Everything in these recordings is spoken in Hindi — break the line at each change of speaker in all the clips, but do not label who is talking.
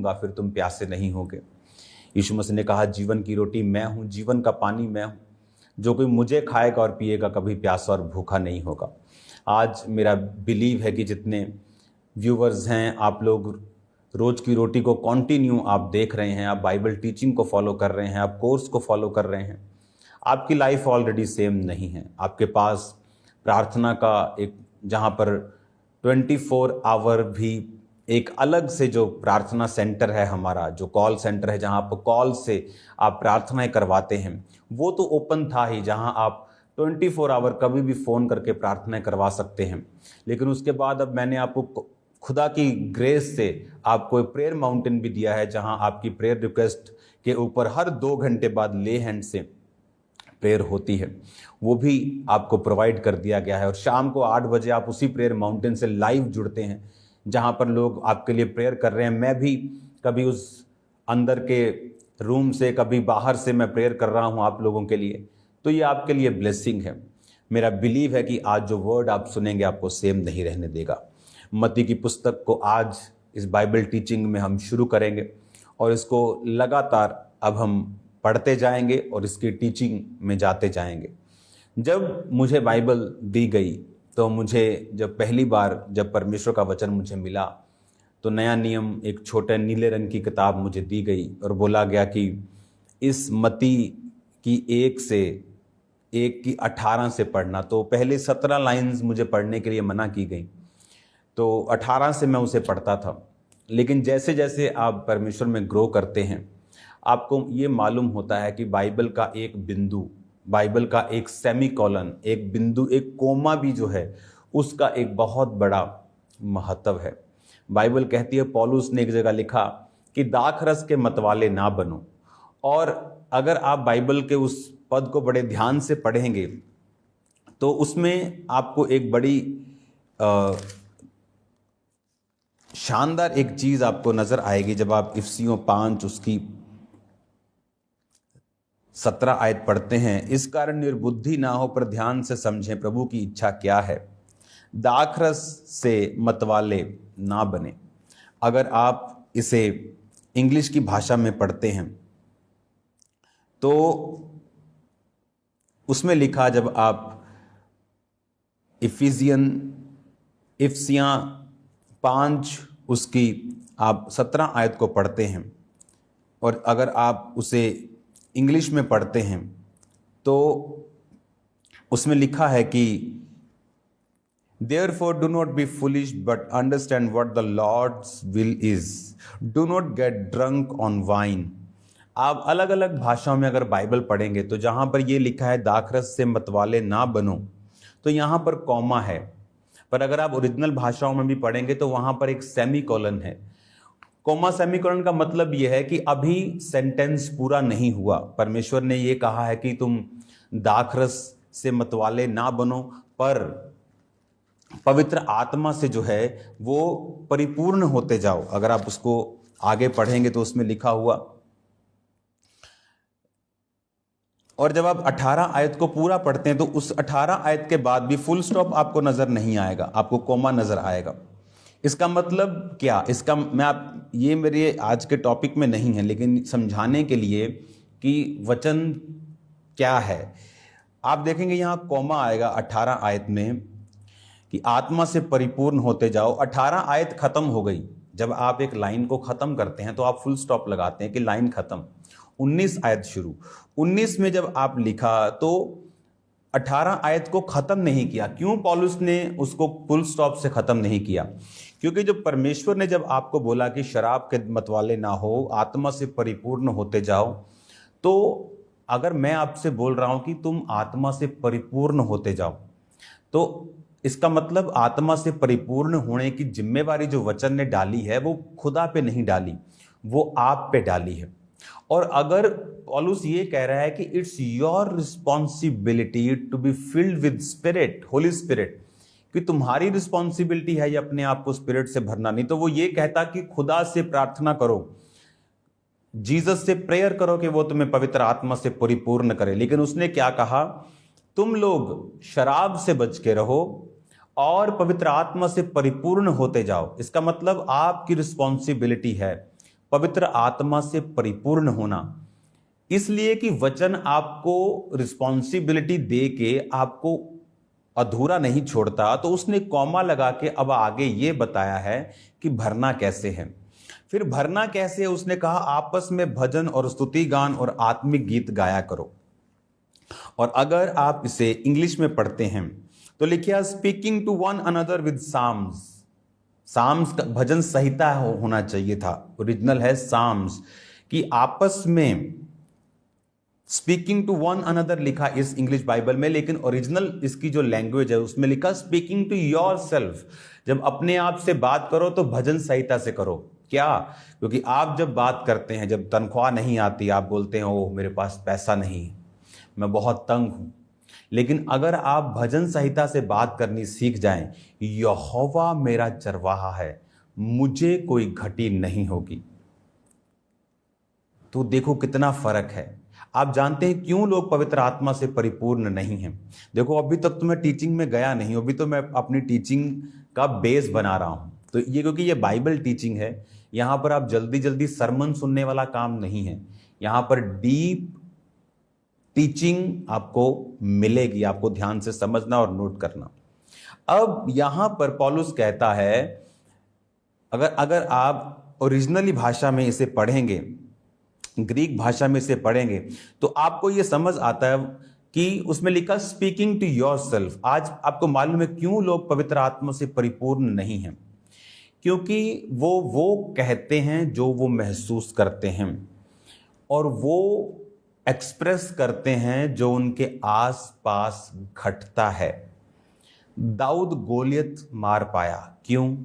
दूंगा फिर तुम प्यासे नहीं होगे। यीशु मसीह ने कहा जीवन की रोटी मैं हूँ, जीवन का पानी मैं हूँ, जो कोई मुझे खाएगा और पिएगा कभी प्यासा और भूखा नहीं होगा। आज मेरा बिलीव है कि जितने व्यूवर्स हैं, आप लोग रोज की रोटी को कंटिन्यू आप देख रहे हैं, आप बाइबल टीचिंग को फॉलो कर रहे हैं, आप कोर्स को फॉलो कर रहे हैं। आपकी लाइफ ऑलरेडी सेम नहीं है। आपके पास प्रार्थना का एक, जहाँ पर 24 आवर भी एक अलग से जो प्रार्थना सेंटर है हमारा, जो कॉल सेंटर है, जहाँ आप कॉल से आप प्रार्थनाएं करवाते हैं, वो तो ओपन था ही, जहाँ आप 24 आवर कभी भी फ़ोन करके प्रार्थनाएं करवा सकते हैं। लेकिन उसके बाद अब मैंने आपको खुदा की ग्रेस से आपको एक प्रेयर माउंटेन भी दिया है, जहां आपकी प्रेयर रिक्वेस्ट के ऊपर हर 2 घंटे बाद ले हैंड से प्रेयर होती है, वो भी आपको प्रोवाइड कर दिया गया है। और शाम को 8 बजे आप उसी प्रेयर माउंटेन से लाइव जुड़ते हैं, जहां पर लोग आपके लिए प्रेयर कर रहे हैं। मैं भी कभी उस अंदर के रूम से, कभी बाहर से मैं प्रेयर कर रहा हूं आप लोगों के लिए। तो ये आपके लिए ब्लेसिंग है। मेरा बिलीव है कि आज जो वर्ड आप सुनेंगे आपको सेम नहीं रहने देगा। मत्ती की पुस्तक को आज इस बाइबल टीचिंग में हम शुरू करेंगे और इसको लगातार अब हम पढ़ते जाएंगे और इसकी टीचिंग में जाते जाएंगे। जब मुझे बाइबल दी गई तो मुझे जब पहली बार जब परमेश्वर का वचन मुझे मिला तो नया नियम एक छोटे नीले रंग की किताब मुझे दी गई और बोला गया कि इस मत्ती की 1 की 18 से पढ़ना। तो पहले 17 लाइन्स मुझे पढ़ने के लिए मना की गई, तो 18 से मैं उसे पढ़ता था। लेकिन जैसे जैसे आप परमेश्वर में ग्रो करते हैं, आपको ये मालूम होता है कि बाइबल का एक बिंदु, बाइबल का एक सेमीकोलन, एक बिंदु, एक कोमा भी जो है, उसका एक बहुत बड़ा महत्व है। बाइबल कहती है, पौलुस ने एक जगह लिखा कि दाखरस के मतवाले ना बनो। और अगर आप बाइबल के उस पद को बड़े ध्यान से पढ़ेंगे तो उसमें आपको एक बड़ी शानदार एक चीज आपको नजर आएगी। जब आप इफिसियों 5 उसकी 17 आयत पढ़ते हैं, इस कारण निर्बुद्धि ना हो पर ध्यान से समझें प्रभु की इच्छा क्या है, दाखरस से मतवाले ना बने। अगर आप इसे इंग्लिश की भाषा में पढ़ते हैं तो उसमें लिखा, जब आप इफिसियां 5 उसकी आप 17 आयत को पढ़ते हैं और अगर आप उसे इंग्लिश में पढ़ते हैं तो उसमें लिखा है कि Therefore do not be foolish but understand what the Lord's will is. Do not get drunk on wine. आप अलग अलग भाषाओं में अगर बाइबल पढ़ेंगे तो जहां पर ये लिखा है दाखरस से मतवाले ना बनो, तो यहां पर कॉमा है। पर अगर आप ओरिजिनल भाषाओं में भी पढ़ेंगे तो वहां पर एक सेमीकोलन है। कॉमा सेमीकोलन का मतलब यह है कि अभी सेंटेंस पूरा नहीं हुआ। परमेश्वर ने ये कहा है कि तुम दाखरस से मतवाले ना बनो, पर पवित्र आत्मा से जो है वो परिपूर्ण होते जाओ। अगर आप उसको आगे पढ़ेंगे तो उसमें लिखा हुआ, और जब आप 18 आयत को पूरा पढ़ते हैं तो उस 18 आयत के बाद भी फुल स्टॉप आपको नजर नहीं आएगा, आपको कोमा नजर आएगा। इसका मतलब क्या, इसका मैं आप ये मेरे आज के टॉपिक में नहीं है, लेकिन समझाने के लिए कि वचन क्या है। आप देखेंगे यहां कोमा आएगा 18 आयत में कि आत्मा से परिपूर्ण होते जाओ। 18 आयत खत्म हो गई। जब आप एक लाइन को खत्म करते हैं तो आप फुल स्टॉप लगाते हैं कि लाइन खत्म। 19 आयत शुरू। 19 में जब आप लिखा तो 18 आयत को खत्म नहीं किया। क्यों पौलुस ने उसको फुल स्टॉप से खत्म नहीं किया? क्योंकि जब परमेश्वर ने जब आपको बोला कि शराब के मतवाले ना हो, आत्मा से परिपूर्ण होते जाओ, तो अगर मैं आपसे बोल रहा हूं कि तुम आत्मा से परिपूर्ण होते जाओ, तो इसका मतलब आत्मा से परिपूर्ण होने की जिम्मेवारी जो वचन ने डाली है वो खुदा पे नहीं डाली, वो आप पे डाली है। और अगर पौलुस ये कह रहा है कि it's your responsibility to be filled with spirit, holy spirit, कि तुम्हारी रिस्पॉन्सिबिलिटी है ये अपने आप को स्पिरिट से भरना, नहीं तो वो ये कहता कि खुदा से प्रार्थना करो, जीसस से प्रेयर करो कि वो तुम्हें पवित्र आत्मा से परिपूर्ण करे। लेकिन उसने क्या कहा, तुम लोग शराब से बच के रहो और पवित्र आत्मा से परिपूर्ण होते जाओ। इसका मतलब आपकी रिस्पॉन्सिबिलिटी है पवित्र आत्मा से परिपूर्ण होना, इसलिए कि वचन आपको रिस्पॉन्सिबिलिटी दे के आपको अधूरा नहीं छोड़ता, तो उसने कॉमा लगा के अब आगे ये बताया है कि भरना कैसे है। फिर भरना कैसे है, उसने कहा आपस में भजन और स्तुति गान और आत्मिक गीत गाया करो। और अगर आप इसे इंग्लिश में पढ़ते हैं तो लिखिए speaking to one another with psalms. Psalms का भजन संहिता होना चाहिए था, ओरिजिनल है साम्स, कि आपस में स्पीकिंग टू वन अनदर लिखा इस इंग्लिश बाइबल में, लेकिन ओरिजिनल इसकी जो लैंग्वेज है उसमें लिखा स्पीकिंग टू योर सेल्फ। जब अपने आप से बात करो तो भजन संहिता से करो। क्या? क्योंकि आप जब बात करते हैं, जब तनख्वाह नहीं आती, आप बोलते हैं ओह मेरे पास पैसा नहीं, मैं बहुत तंग हूं। लेकिन अगर आप भजन संहिता से बात करनी सीख जाएं, यहोवा मेरा चरवाहा है, मुझे कोई घटी नहीं होगी, तो देखो कितना फर्क है। आप जानते हैं क्यों लोग पवित्र आत्मा से परिपूर्ण नहीं हैं? देखो अभी तक तो मैं टीचिंग में गया नहीं, अभी तो मैं अपनी टीचिंग का बेस बना रहा हूं। तो ये क्योंकि ये बाइबल टीचिंग है, यहां पर आप जल्दी जल्दी सरमन सुनने वाला काम नहीं है, यहां पर डीप टीचिंग आपको मिलेगी, आपको ध्यान से समझना और नोट करना। अब यहां पर पौलुस कहता है, अगर आप ओरिजिनली भाषा में इसे पढ़ेंगे, ग्रीक भाषा में इसे पढ़ेंगे, तो आपको यह समझ आता है कि उसमें लिखा स्पीकिंग टू योरसेल्फ। आज आपको मालूम है क्यों लोग पवित्र आत्मा से परिपूर्ण नहीं हैं? क्योंकि वो कहते हैं जो वो महसूस करते हैं, और वो एक्सप्रेस करते हैं जो उनके आसपास घटता है। दाऊद गोलियत मार पाया, क्यों?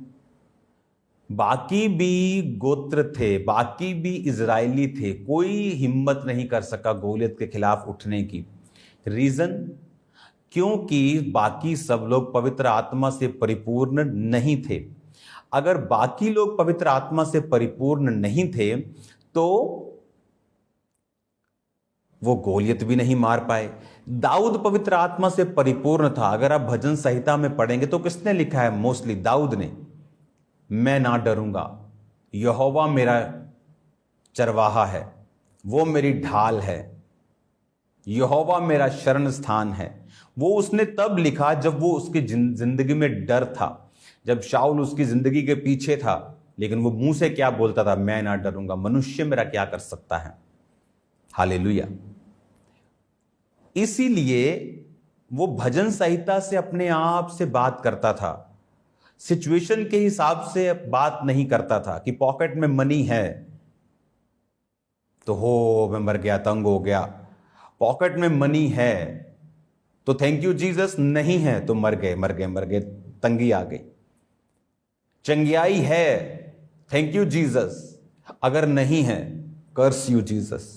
बाकी भी गोत्र थे, बाकी भी इजरायली थे, कोई हिम्मत नहीं कर सका गोलियत के खिलाफ उठने की। रीजन? क्योंकि बाकी सब लोग पवित्र आत्मा से परिपूर्ण नहीं थे। अगर बाकी लोग पवित्र आत्मा से परिपूर्ण नहीं थे तो वो गोलियत भी नहीं मार पाए। दाऊद पवित्र आत्मा से परिपूर्ण था। अगर आप भजन संहिता में पढ़ेंगे तो किसने लिखा है? मोस्टली दाऊद ने, मैं ना डरूंगा, यहोवा मेरा चरवाहा है, वो मेरी ढाल है, यहोवा मेरा शरण स्थान है। वो उसने तब लिखा जब वो उसकी जिंदगी में डर था, जब शाऊल उसकी जिंदगी के पीछे था, लेकिन वो मुंह से क्या बोलता था? मैं ना डरूंगा, मनुष्य मेरा क्या कर सकता है। हालेलुया। इसीलिए वो भजन संहिता से अपने आप से बात करता था, सिचुएशन के हिसाब से बात नहीं करता था कि पॉकेट में मनी है तो हो मैं मर गया, तंग हो गया। पॉकेट में मनी है तो थैंक यू जीसस, नहीं है तो मर गए, तंगी आ गई। चंगियाई है, थैंक यू जीसस, अगर नहीं है कर्स यू जीसस।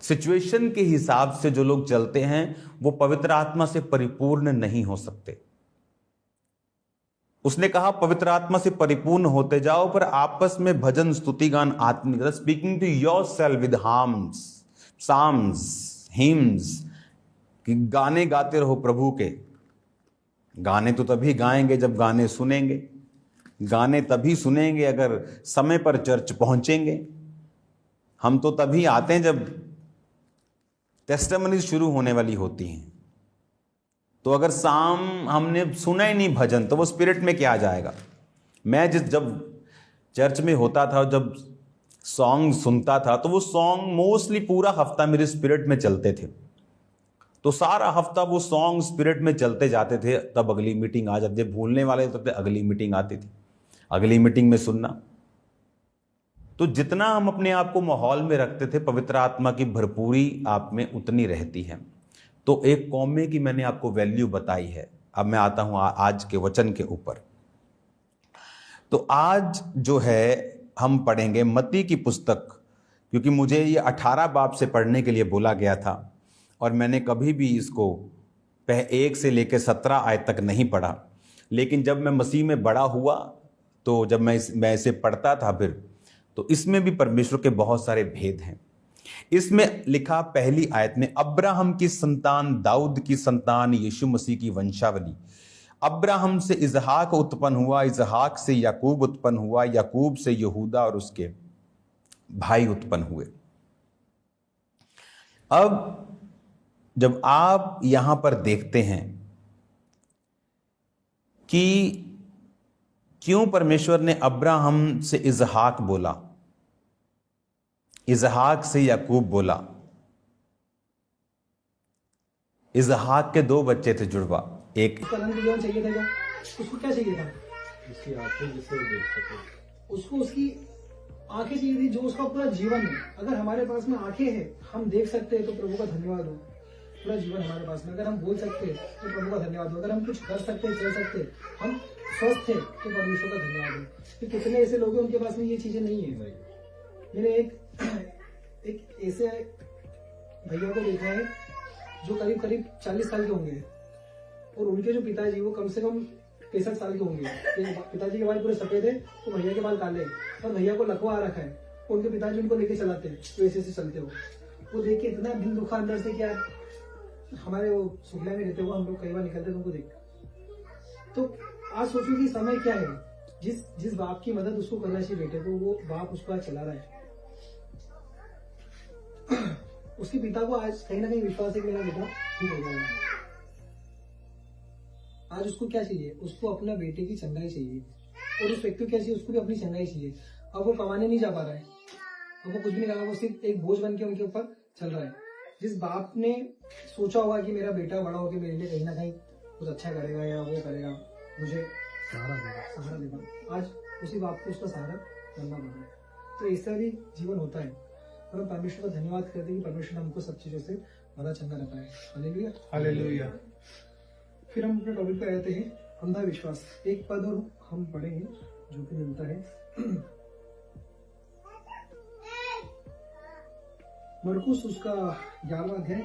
सिचुएशन के हिसाब से जो लोग चलते हैं वो पवित्र आत्मा से परिपूर्ण नहीं हो सकते। उसने कहा पवित्र आत्मा से परिपूर्ण होते जाओ, पर आपस में भजन स्तुति गान आत्मिक, speaking to yourself with hymns, psalms, hymns, कि गाने गाते रहो प्रभु के। गाने तो तभी गाएंगे जब गाने सुनेंगे, गाने तभी सुनेंगे अगर समय पर चर्च पहुंचेंगे। हम तो तभी आते हैं जब टेस्टिमनी शुरू होने वाली होती हैं। तो अगर शाम हमने सुना ही नहीं भजन तो वो स्पिरिट में क्या आ जाएगा? मैं जब चर्च में होता था, जब सॉन्ग सुनता था, तो वो सॉन्ग मोस्टली पूरा हफ्ता मेरे स्पिरिट में चलते थे। तो सारा हफ्ता वो सॉन्ग स्पिरिट में चलते जाते थे। तब अगली मीटिंग आ जाती, भूलने वाले होते थे, अगली मीटिंग आती थी, अगली मीटिंग में सुनना। तो जितना हम अपने आप को माहौल में रखते थे, पवित्र आत्मा की भरपूरी आप में उतनी रहती है। तो एक कौमे की मैंने आपको वैल्यू बताई है। अब मैं आता हूं आज के वचन के ऊपर। तो आज जो है हम पढ़ेंगे मत्ती की पुस्तक, क्योंकि मुझे ये 18 बाब से पढ़ने के लिए बोला गया था और मैंने कभी भी इसको 1 से लेकर 17 आयत तक नहीं पढ़ा। लेकिन जब मैं मसीह में बड़ा हुआ तो जब मैं इसे पढ़ता था फिर, तो इसमें भी परमेश्वर के बहुत सारे भेद हैं। इसमें लिखा पहली आयत में, अब्राहम की संतान, दाऊद की संतान, यीशु मसीह की वंशावली। अब्राहम से इजहाक उत्पन्न हुआ, इजहाक से याकूब उत्पन्न हुआ, याकूब से यहूदा और उसके भाई उत्पन्न हुए। अब जब आप यहां पर देखते हैं कि क्यों परमेश्वर ने अब्राहम से इजहाक बोला, इजहाक से याकूब बोला। इजहाक के 2 बच्चे थे जुड़वा, एक
चाहिए था क्या? उसको क्या चाहिए था?
उसकी आंखें जिसे वो देख सके।
उसको उसकी आंखें चाहिए थी, जो उसका पूरा जीवन है। अगर हमारे पास में आंखें हैं, हम देख सकते हैं, तो प्रभु का धन्यवाद हो। पूरा जीवन हमारे पास में, अगर हम बोल सकते हैं तो प्रभु का धन्यवाद हो। अगर हम कुछ कर सकते हैं, चल सकते हैं, हम स्वस्थ है तो परमेश्वर का धन्यवाद हो। तो कितने ऐसे लोग हैं उनके पास में ये चीजें नहीं है। मैंने एक ऐसे भैया को देखा है जो करीब करीब 40 साल के होंगे, और उनके जो पिताजी वो कम से कम 65 साल के होंगे। पिताजी के बाल पूरे सफेद है तो भैया के बाल काले, और भैया को लकवा आ रखा है। उनके पिताजी उनको लेके चलाते हैं, तो ऐसे से चलते हो। वो देख के इतना दिल दुखा अंदर से, क्या हमारे वो सुखला में रहते हुए हम लोग कई बार निकलते उनको देख। तो आज सोचो कि समय क्या है, जिस बाप की मदद उसको करना चाहिए बेटे को, वो बाप उसको आज चला रहा है। उसके पिता को आज कहीं ना कहीं विश्वास है कि मेरा बेटा ठीक हो जाएगा। आज उसको क्या चाहिए? उसको अपना बेटे की चंगाई चाहिए, और उस व्यक्ति को क्या चाहिए? उसको भी अपनी चंगाई चाहिए। अब वो कमाने नहीं जा पा रहा है, अब वो कुछ भी नहीं कर रहा, वो सिर्फ एक बोझ बन के उनके ऊपर चल रहा है। जिस बाप ने सोचा होगा कि मेरा बेटा बड़ा होकर मेरे लिए कहीं ना कहीं कुछ अच्छा करेगा या वो करेगा, मुझे सहारा देगा, आज उसी बाप को उसका सहारा करना पड़ रहा है। तो ऐसा भी जीवन होता है, और हम परमेश्वर का धन्यवाद करते हैं कि परमेश्वर ने हमको सब चीजों से बड़ा चंगा रखा है। Hallelujah,
hallelujah.
फिर हम अपने टॉपिक पे आते हैं, अंधा विश्वास। एक पद और हम पढ़ेंगे जो कि मिलता है मरकुस उसका 11वां अध्याय,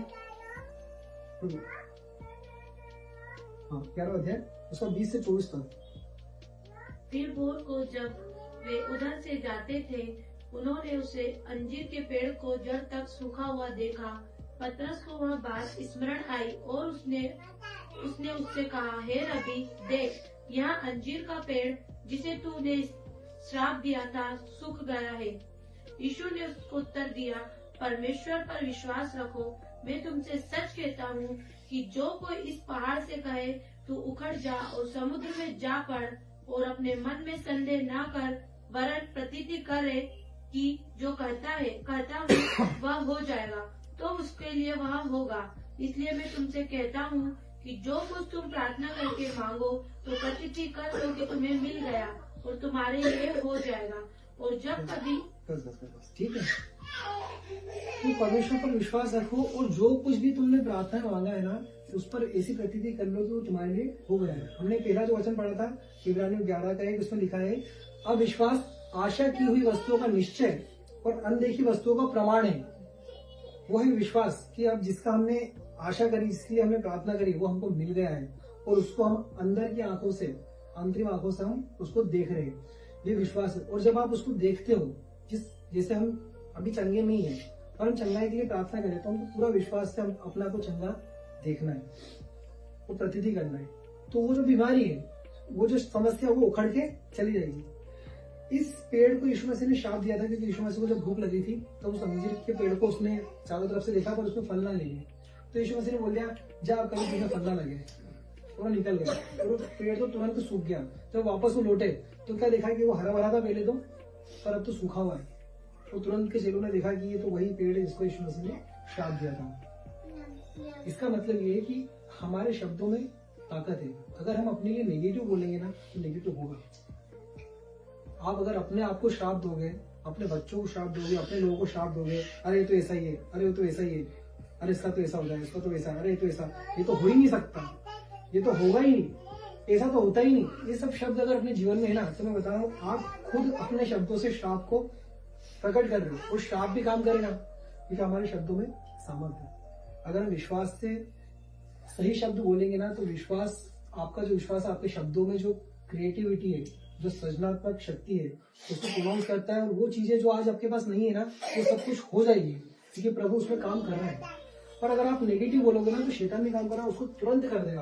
11वां अध्याय उसका 20 से 24 तक।
फिर भोर को जब वे उधर से जाते थे, उन्होंने उसे अंजीर के पेड़ को जड़ तक सूखा हुआ देखा। पतरस को वह बात स्मरण आई और उसने उससे कहा, हे रबी, देख, यहाँ अंजीर का पेड़ जिसे तूने श्राप दिया था सूख गया है। यीशु ने उसको उत्तर दिया, परमेश्वर पर विश्वास रखो। मैं तुमसे सच कहता हूँ कि जो कोई इस पहाड़ से कहे तू उखड़ जा और समुद्र में जा पड़, और अपने मन में संदेह न कर, वरन प्रतीति करे कि जो कहता हूँ वह हो जाएगा, तो उसके लिए वह होगा। इसलिए मैं तुमसे कहता हूँ कि जो कुछ तुम प्रार्थना करके मांगो तो प्रतीति कर लो कि तुम्हें मिल गया और तुम्हारे लिए हो जाएगा। और जब कभी
ठीक है, तो परमेश्वर पर विश्वास रखो, और जो कुछ भी तुमने प्रार्थना में मांगा है ना, उस पर ऐसी प्रतीति कर लो कि वो तुम्हारे लिए हो गया है। हमने पहला जो वचन पढ़ा था इब्रानियों 11 का 1, उसमें लिखा है, अब विश्वास आशा की हुई वस्तुओं का निश्चय और अनदेखी वस्तुओं का प्रमाण है। वो है विश्वास कि अब जिसका हमने आशा करी, इसलिए हमने प्रार्थना करी, वो हमको मिल गया है, और उसको हम अंदर की आंखों से, अंतरिम आंखों से हम उसको देख रहे हैं। ये विश्वास है। और जब आप उसको देखते हो, जैसे हम अभी चंगे में ही है और हम चंगाई के लिए प्रार्थना करें, तो हमको पूरा विश्वास से हम अपना को चंगा देखना है, वो प्रतीति करना है। तो वो जो बीमारी है, वो जो समस्या, वो उखड़ के चली जाएगी। इस पेड़ को यीशु मसीह ने शाप दिया था, क्योंकि यीशु मसीह को जब भूख लगी थी तो उस अंजीर के पेड़ को उसने चारों तरफ से देखा, पर उसमें फल ना लगे। तो यीशु मसीह ने बोल दिया, जा कभी तुम्हें फल ना लगे, वो निकल गया, और वो पेड़ तो तुरंत सूख गया। तो वापस वो लौटे तो क्या देखा कि वो हरा भरा था पहले तो, पर अब तो सूखा हुआ है। तो तुरंत के चेलों ने देखा कि ये तो वही पेड़ है जिसको यीशु मसीह ने श्राप दिया था। इसका मतलब ये है कि हमारे शब्दों में ताकत है। अगर हम अपने लिए नेगेटिव बोलेंगे ना, तो नेगेटिव होगा। आप अगर अपने आप को श्राप दोगे, अपने बच्चों को श्राप दोगे, अपने लोगों को श्राप दोगे, अरे तो ऐसा ही है, अरे तो ऐसा ही है, अरे इसका तो ऐसा हो जाए, इसका तो ऐसा, अरे तो ऐसा, ये तो हो ही नहीं सकता, ये तो होगा ही नहीं, ऐसा तो होता ही नहीं, ये सब शब्द अगर अपने जीवन में है ना, तो मैं बता रहा हूँ, आप खुद अपने शब्दों से श्राप को प्रकट कर रहे हो, और श्राप भी काम करेगा, क्योंकि हमारे शब्दों में सामर्थ्य है। अगर हम विश्वास से सही शब्द बोलेंगे ना, तो विश्वास, आपका जो विश्वास है, आपके शब्दों में जो क्रिएटिविटी है, जो सृजनात्मक शक्ति है, उसको प्रोनाउंस करता है, और वो चीजें जो आज आपके पास नहीं है ना, वो सब कुछ हो जाएगी, क्योंकि प्रभु उसमें काम कर रहा है। पर अगर आप नेगेटिव बोलोगे ना, तो शैतान भी काम कर रहा है, उसको तुरंत कर देगा।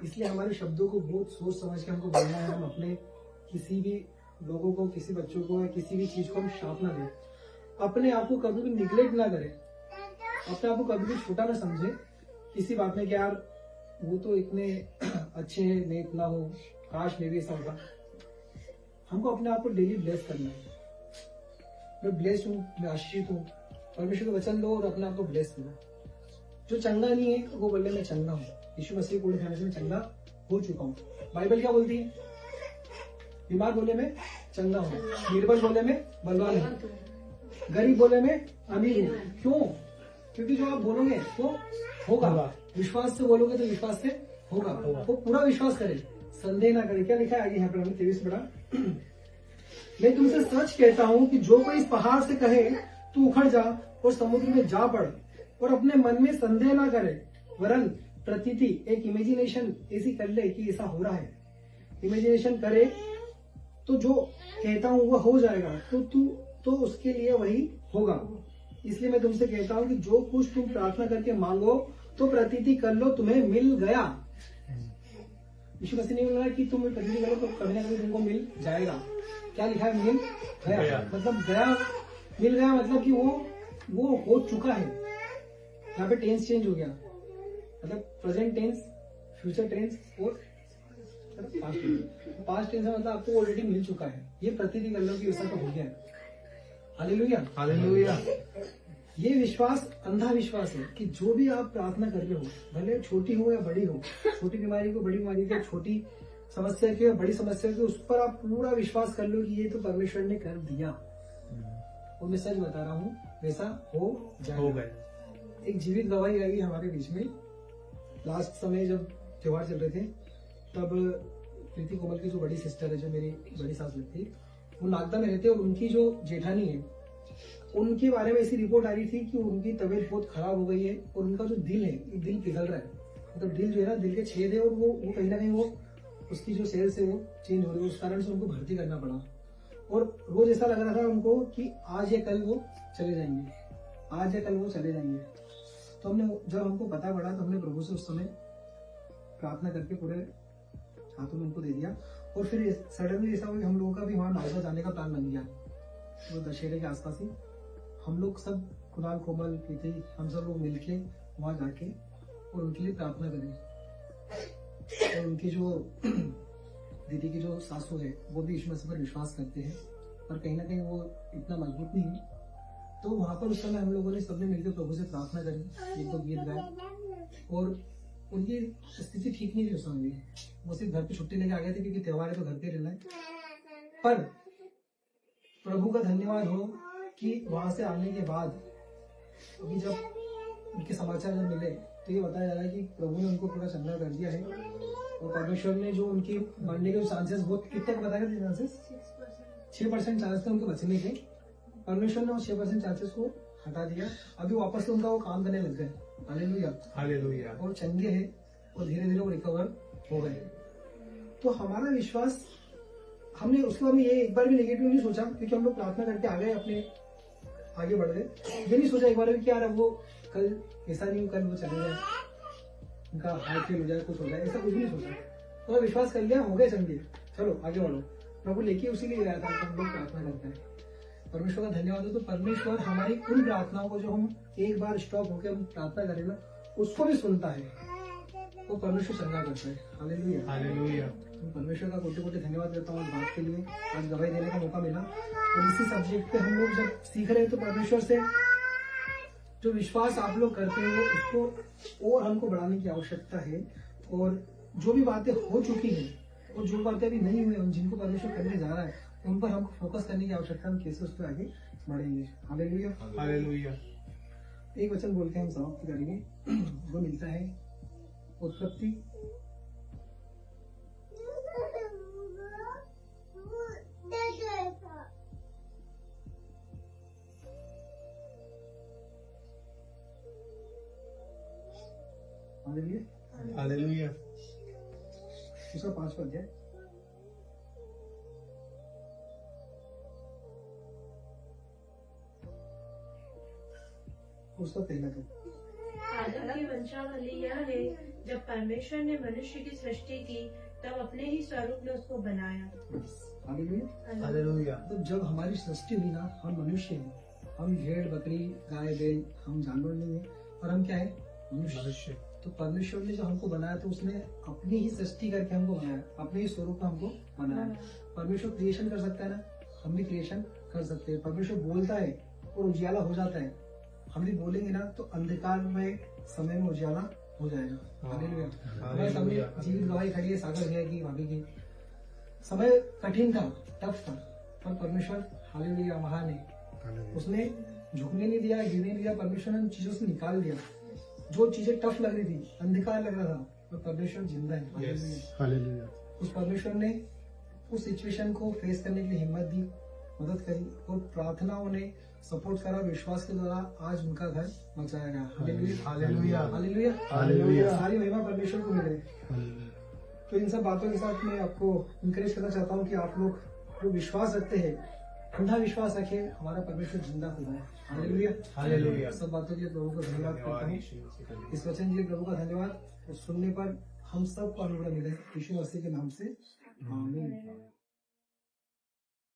इसलिए हमारे शब्दों को बहुत सोच समझ के हमको बोलना है। हम अपने किसी भी लोगों को, किसी बच्चों को या किसी भी चीज को हम श्राप ना दें। अपने आप को कभी भी निग्लेक्ट ना करें, अपने आप को कभी भी छोटा ना समझे किसी बात में कि यार वो तो इतने अच्छे हैं, मैं इतना हूँ, काश मैं भी ऐसा होता। हमको अपने आप को डेली ब्लेस करना है। मैं ब्लेस्ड हूँ, मैं आशीषित हूँ, परमेश्वर का वचन लो और अपने आप को ब्लेस करो। जो चंगा नहीं है वो बोले मैं चंगा हूँ, यीशु मसीह पूरे खाने से मैं चंगा हो चुका हूँ। बाइबल क्या बोलती है? बीमार बोले मैं चंगा हूँ, निर्बल बोले मैं बलवान हूँ, गरीब बोले मैं अमीर हूँ। क्यों? क्योंकि जो आप बोलोगे वो होगा। विश्वास से बोलोगे तो विश्वास से होगा। वो पूरा विश्वास करे, संदेह ना करे। क्या लिखा है आगे यहाँ पर? हमने 23 पढ़ा। मैं तुमसे सच कहता हूँ कि जो कोई इस पहाड़ से कहे तू उखड़ जा और समुद्र में जा पड़, और अपने मन में संदेह ना करे, वरन प्रतीति एक इमेजिनेशन ऐसी कर ले कि ऐसा हो रहा है, इमेजिनेशन करे तो जो कहता हूँ वह हो जाएगा, तो उसके लिए वही होगा। इसलिए मैं तुमसे कहता हूँ कि जो कुछ तुम प्रार्थना करके मांगो तो प्रतीति कर लो, तुम्हें मिल गया। यीशु मसीह ने बोला कि तुम प्रतीति करो तो कभी ना कभी तुमको मिल जाएगा। क्या लिखा है? मिल गया। मतलब गया, मिल गया मतलब कि वो हो चुका है। यहाँ पे टेंस चेंज हो गया, मतलब प्रेजेंट टेंस, फ्यूचर टेंस और पास्ट टेंस। पास्ट टेंस मतलब आपको ऑलरेडी मिल चुका है। ये प्रतीति कर लो कि ऐसा तो हो गया है। Hallelujah, hallelujah. ये विश्वास अंधा विश्वास है कि जो भी आप प्रार्थना कर रहे हो, भले छोटी हो या बड़ी हो, छोटी बीमारी को, बड़ी बीमारी को, छोटी समस्या की या बड़ी समस्या की, उस पर आप पूरा विश्वास कर लो कि ये तो परमेश्वर ने कर दिया। और मैं सच बता रहा हूँ, वैसा हो जाएगा। एक जीवित गवाही आई हमारे बीच में। लास्ट समय जब त्योहार चल रहे थे, तब प्रीति कोमल की जो बड़ी सिस्टर है, जो मेरी बड़ी सास लगती है, वो नागदा में रहते, और उनकी जो जेठानी है, उनके बारे में ऐसी रिपोर्ट आ रही थी कि उनकी तबीयत बहुत खराब हो गई है और उनका जो दिल है, दिल पिघल रहा है। मतलब दिल जो है ना, दिल के छेद है, और वो कहीं ना कहीं वो उसकी जो सेल्स है वो चेंज हो रही है। उस कारण से उनको भर्ती करना पड़ा। और रोज ऐसा लग रहा था उनको कि आज या कल वो चले जाएंगे, आज या कल वो चले जाएंगे। तो जब हमको पता पड़ा तो हमने प्रभु से उस समय प्रार्थना करके पूरे हाथों में उनको दे दिया। और फिर सडनली ऐसा हुआ कि हम लोगों का भी वहाँ नागदा जाने का प्लान बन गया। तो दशहरे के आसपास ही हम लोग सब, कुणाल, कोमल, प्रीति, हम सब लोग मिलके वहाँ जाके और उनके लिए प्रार्थना करें। और उनकी जो दीदी की जो सासू है, वो भी यीशु मसीह पर विश्वास करते हैं, और कहीं ना कहीं वो इतना मजबूत नहीं है। तो वहां पर उस समय हम लोगों ने सबने मिलकर प्रभु से प्रार्थना करी, एक दो गीत गाए, और उनकी स्थिति ठीक नहीं थी उस समय। वो सिर्फ घर पे छुट्टी लेके आ गए थे क्योंकि त्योहार है तो घर पे रहना है। पर प्रभु का धन्यवाद हो कि वहां से आने के बाद अभी जब उनके समाचार जब मिले तो ये बताया जा रहा है कि प्रभु ने उनको पूरा चंगा कर दिया है। और परमेश्वर ने जो उनकी मरने के चांसेस, बहुत कितने बताए थे चांसेस? 6% चांसेस थे उनके बचने के। परमेश्वर ने वो 6% चांसेस को हटा दिया। अभी वापस से उनका वो काम करने लग गए। Hallelujah, hallelujah. और चंगे हैं और धीरे धीरे वो रिकवर हो गए। तो हमारा विश्वास, हमने उसके बाद में ये एक बार भी नेगेटिव नहीं सोचा, क्योंकि हम लोग प्रार्थना करके आ गए, अपने आगे बढ़ गए। ये नहीं सोचा एक बार भी कि यार अब वो कल ऐसा नहीं, कल वो चले जाए, उनका हार्ट फेल हो जाए, कुछ हो जाए, ऐसा कुछ नहीं सोचा। तो विश्वास कर लिया, हो गए चंगे, चलो आगे बढ़ो। प्रभु लेके उसी लिए गया था, हम लोग प्रार्थना करते हैं। परमेश्वर का धन्यवाद हो। तो परमेश्वर हमारी उन प्रार्थनाओं को जो हम एक बार स्टॉप होकर हम प्रार्थना करें ना, उसको भी सुनता है, वो परमेश्वर चंगा करता है। Hallelujah, hallelujah. परमेश्वर का कोटि कोटि धन्यवाद करता हूँ इस बात के लिए, आज गवाही देने का मौका मिला। और इसी सब्जेक्ट पे हम लोग जब सीख रहे हैं तो परमेश्वर से जो विश्वास आप लोग करते हो उसको और हमको बढ़ाने की आवश्यकता है। और जो भी बातें हो चुकी हैं और जो बातें अभी नहीं हुई, जिनको परमेश्वर करने जा रहा है, उन पर हमको फोकस करने की आवश्यकता, हम कैसे उस पर आगे बढ़ेंगे। Hallelujah, hallelujah. एक वचन बोल के हम समाप्त करेंगे। वो मिलता है उत्पत्ति हालेलुया, उसका 5वां अध्याय, उसका पहला पद।
आदम की वंशावली यह है, जब परमेश्वर ने मनुष्य की सृष्टि की तब अपने ही स्वरूप में उसको बनाया।
हालेलुया।
हालेलुया।
तो जब हमारी सृष्टि हुई ना, हम मनुष्य हैं, हम भेड़ बकरी गाय बैल, हम जानवर नहीं है, और हम क्या है, मनुष्य। तो परमेश्वर ने जो हमको बनाया तो उसने अपनी ही सृष्टि करके हमको बनाया, अपने ही स्वरूप में हमको बनाया। परमेश्वर क्रिएशन कर सकता है ना, हम भी क्रिएशन कर सकते हैं। परमेश्वर बोलता है और उजियाला हो जाता है। हम भी बोलेंगे ना तो अंधकार में समय में उजियाला हो जाएगा। हालेलुया। हमारे सामने जीवित गवाही खड़ी है सागर भैया की, भाभी की। समय कठिन था, टफ था, पर परमेश्वर हालेलुया महान है। उसने झुकने नहीं दिया, गिरने नहीं दिया। परमेश्वर ने उन चीजों से निकाल दिया जो चीजें टफ लग रही थी, अंधकार लग रहा था, पर परमेश्वर जिंदा है। हालेलुया। उस परमेश्वर ने उस सिचुएशन को फेस करने के लिए हिम्मत दी, मदद करी, और प्रार्थनाओं ने सपोर्ट करा। विश्वास के द्वारा आज उनका घर बचाया गया। हालेलुया। हालेलुया। हालेलुया। सारी महिमा परमेश्वर को मिले। तो इन सब बातों के साथ मैं आपको इंकरेज करना चाहता हूँ कि आप लोग जो विश्वास रखते हैं, अंधा विश्वास रखे, हमारा परमेश्वर जिंदा हुआ है। हालेलुया। हालेलुया। सब बातों के लिए प्रभु को धन्यवाद करता हूँ। इस वचन के लिए प्रभु का धन्यवाद। और सुनने पर हम सबको अनुग्रह मिले, यीशु मसीह के नाम से आमीन।